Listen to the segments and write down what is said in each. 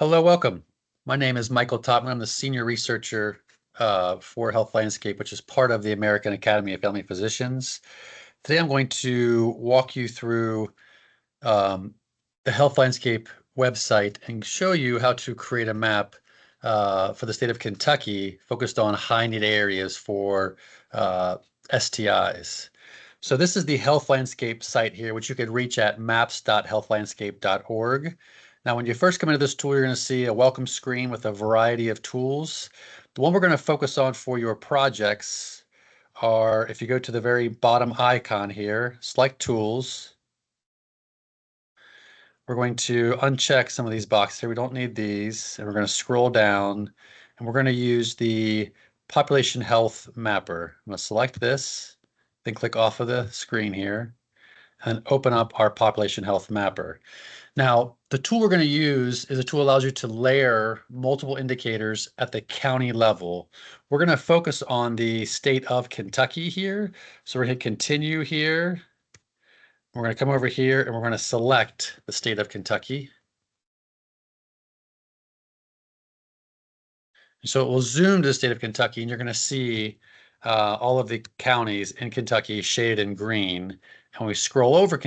Hello, welcome. My name is Michael Topmiller. I'm the senior researcher for HealthLandscape, which is part of the American Academy of Family Physicians. Today, I'm going to walk you through the HealthLandscape website and show you how to create a map for the state of Kentucky focused on high-need areas for STIs. So this is the HealthLandscape site here, which you could reach at maps.healthlandscape.org. Now, when you first come into this tool, you're going to see a welcome screen with a variety of tools. The one we're going to focus on for your projects are, if you go to the very bottom icon here, select Tools. We're going to uncheck some of these boxes here. We don't need these, and we're going to scroll down, and we're going to use the Population Health Mapper. I'm going to select this, then click off of the screen here, and open up our Population Health Mapper. Now, the tool we're going to use is a tool that allows you to layer multiple indicators at the county level. We're going to focus on the state of Kentucky here. So we're going to hit continue here. We're going to come over here and we're going to select the state of Kentucky. So it will zoom to the state of Kentucky, and you're going to see all of the counties in Kentucky shaded in green. And when we scroll over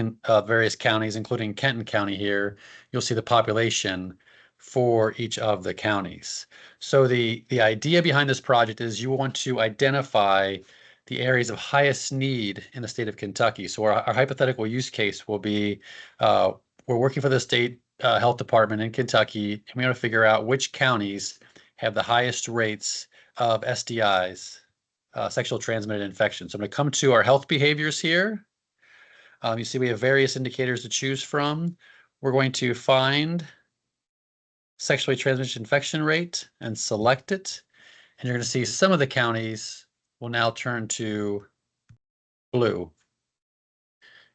various counties, including Kenton County here, you'll see the population for each of the counties. So the idea behind this project is you want to identify the areas of highest need in the state of Kentucky. So our hypothetical use case will be we're working for the state health department in Kentucky, and we want to figure out which counties have the highest rates of STIs, sexual transmitted infections. So I'm going to come to our health behaviors here. You see we have various indicators to choose from. We're going to find sexually transmitted infection rate and select it. And you're going to see some of the counties will now turn to blue.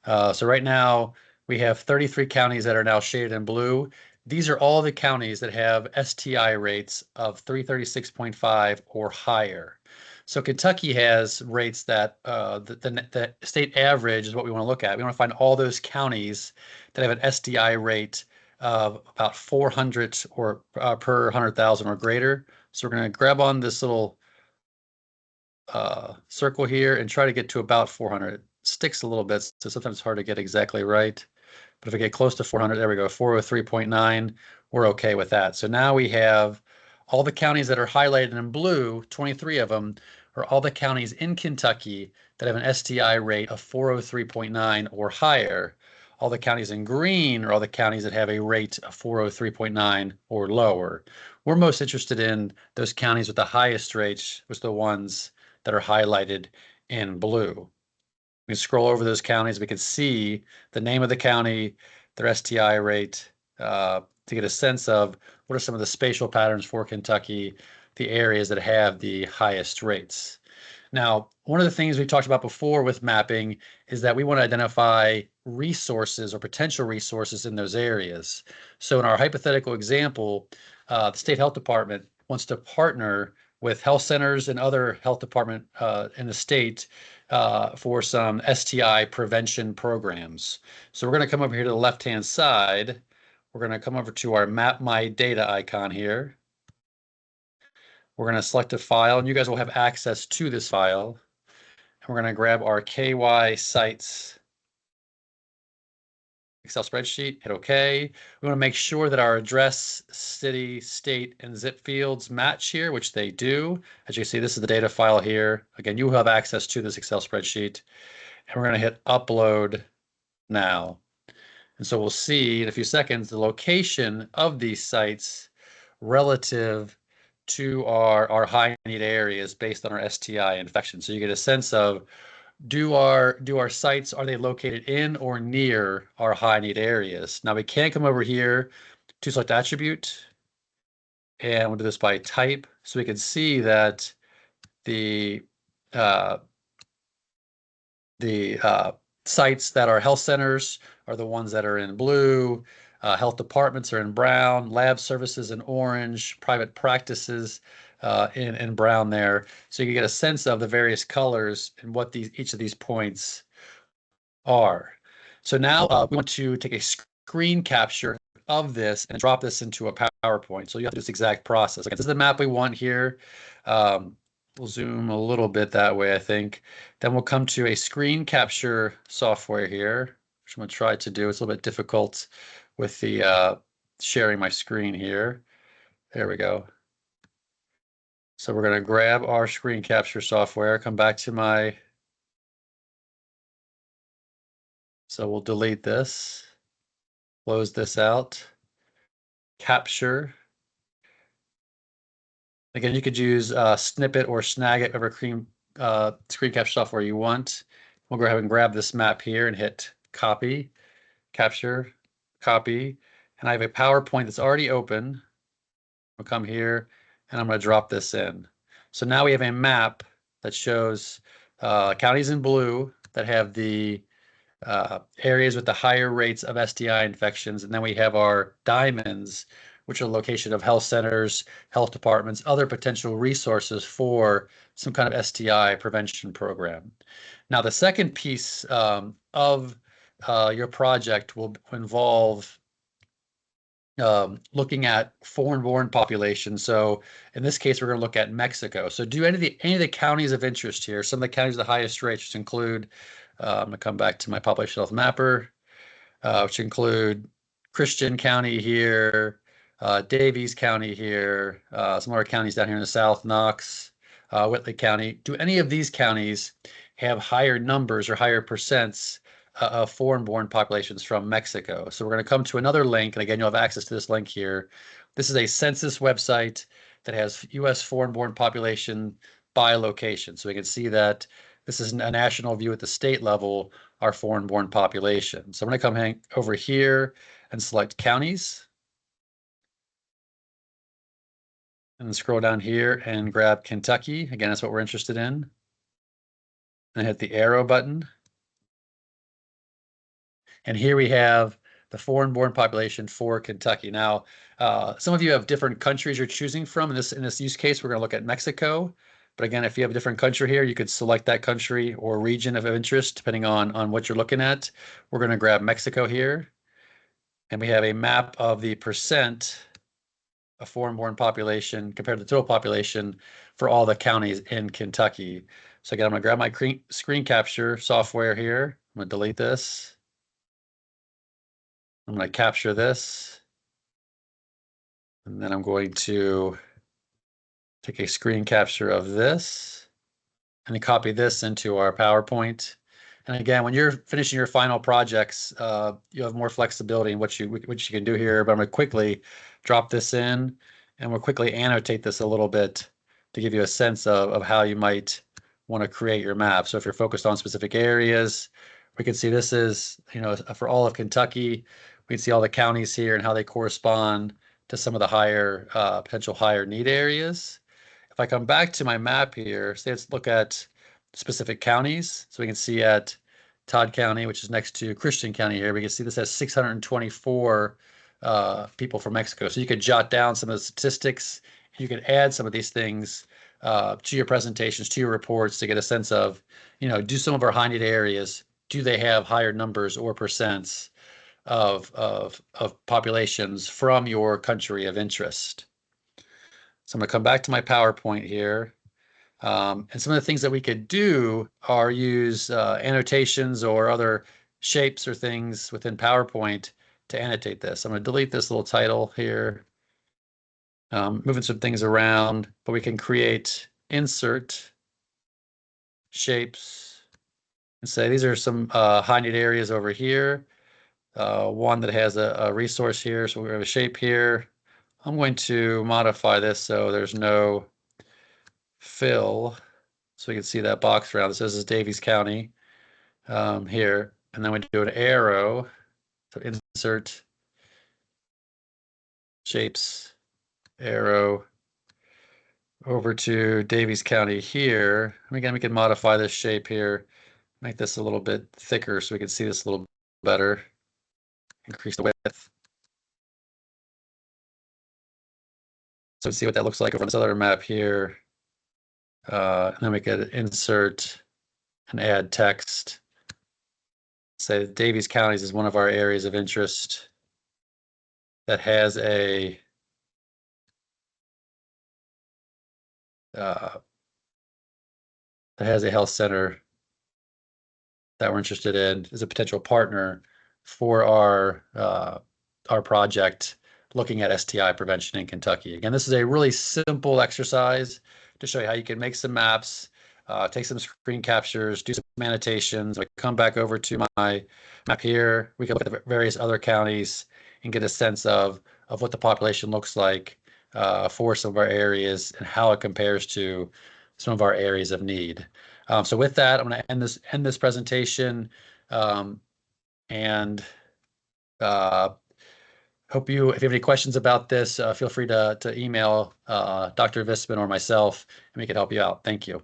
So right now we have 33 counties that are now shaded in blue. These are all the counties that have STI rates of 336.5 or higher. So Kentucky has rates that the state average is what we want to look at. We want to find all those counties that have an STI rate of about 400 or per 100,000 or greater. So we're going to grab on this little circle here and try to get to about 400. It sticks a little bit, so sometimes it's hard to get exactly right. But if we get close to 400, there we go, 403.9, we're okay with that. So now we have all the counties that are highlighted in blue, 23 of them, are all the counties in Kentucky that have an STI rate of 403.9 or higher. All the counties in green are all the counties that have a rate of 403.9 or lower. We're most interested in those counties with the highest rates, which are the ones that are highlighted in blue. We can scroll over those counties. We can see the name of the county, their STI rate, to get a sense of what are some of the spatial patterns for Kentucky, the areas that have the highest rates. Now, one of the things we talked about before with mapping is that we want to identify resources or potential resources in those areas. So in our hypothetical example, the state health department wants to partner with health centers and other health department in the state for some STI prevention programs. So we're going to come over here to the left-hand side. We're going to come over to our Map My Data icon here. We're going to select a file, and you guys will have access to this file. And we're going to grab our KY sites Excel spreadsheet, hit OK. We want to make sure that our address, city, state, and zip fields match here, which they do. As you see, this is the data file here. Again, you will have access to this Excel spreadsheet. And we're going to hit Upload Now. And so we'll see in a few seconds the location of these sites relative to our high need areas based on our STI infection. So you get a sense of do our sites, are they located in or near our high need areas? Now we can come over here to select attribute, and we'll do this by type, so we can see that the sites that are health centers are the ones that are in blue, health departments are in brown, lab services in orange, private practices in brown there. So you can get a sense of the various colors and what each of these points are. So now we want to take a screen capture of this and drop this into a PowerPoint. So you have to do this exact process. Okay, this is the map we want here. We'll zoom a little bit that way, I think. Then we'll come to a screen capture software here, which I'm going to try to do. It's a little bit difficult with the sharing my screen here. There we go. So we're going to grab our screen capture software, come back to my, so we'll delete this, close this out, capture. Again, you could use Snippet or Snagit, whatever screen capture software you want. We'll go ahead and grab this map here and hit copy, capture, copy. And I have a PowerPoint that's already open. I'll come here and I'm going to drop this in. So now we have a map that shows counties in blue that have the areas with the higher rates of STI infections. And then we have our diamonds, which are the location of health centers, health departments, other potential resources for some kind of STI prevention program. Now, the second piece of your project will involve looking at foreign-born populations. So in this case, we're going to look at Mexico. So do any of the counties of interest here. Some of the counties with the highest rates, which include, I'm going to come back to my population health mapper, which include Christian County here, Davies County here, some other counties down here in the south, Knox, Whitley County. Do any of these counties have higher numbers or higher percents of foreign-born populations from Mexico? So we're going to come to another link, and again, you'll have access to this link here. This is a census website that has U.S. foreign-born population by location. So we can see that this is a national view at the state level, our foreign-born population. So I'm going to come over here and select counties. And then scroll down here and grab Kentucky. Again, that's what we're interested in. And hit the arrow button. And here we have the foreign-born population for Kentucky. Now, some of you have different countries you're choosing from. In this use case, we're going to look at Mexico. But again, if you have a different country here, you could select that country or region of interest, depending on what you're looking at. We're going to grab Mexico here. And we have a map of the percent of foreign-born population compared to the total population for all the counties in Kentucky. So again, I'm going to grab my screen capture software here. I'm going to delete this. I'm going to capture this. And then I'm going to take a screen capture of this and then copy this into our PowerPoint. And again, when you're finishing your final projects, you have more flexibility in what you can do here. But I'm going to quickly drop this in, and we'll quickly annotate this a little bit to give you a sense of how you might want to create your map. So if you're focused on specific areas, we can see this is, for all of Kentucky. We can see all the counties here and how they correspond to some of the higher potential higher need areas. If I come back to my map here, say let's look at specific counties. So we can see at Todd County, which is next to Christian County here, we can see this has 624 people from Mexico. So you could jot down some of the statistics. You could add some of these things to your presentations, to your reports to get a sense of, do some of our high need areas, do they have higher numbers or percents of populations from your country of interest? So I'm going to come back to my PowerPoint here. And some of the things that we could do are use annotations or other shapes or things within PowerPoint to annotate this. I'm going to delete this little title here, moving some things around, but we can create insert shapes and say these are some high need areas over here. One that has a resource here, so we have a shape here. I'm going to modify this so there's no fill, so we can see that box around. This is Davies County here, and then we do an arrow, so insert shapes, arrow over to Davies County here. And again, we can modify this shape here, make this a little bit thicker so we can see this a little better, increase the width. So see what that looks like over on this other map here. And then we could insert and add text. Say Davies Counties is one of our areas of interest that has a health center that we're interested in as a potential partner for our project looking at STI prevention in Kentucky. Again, this is a really simple exercise to show you how you can make some maps, take some screen captures, do some annotations. I come back over to my map here. We can look at the various other counties and get a sense of what the population looks like for some of our areas and how it compares to some of our areas of need. So with that, I'm going to end this presentation, and hope if you have any questions about this, feel free to email Dr. Visman or myself, and we can help you out. Thank you.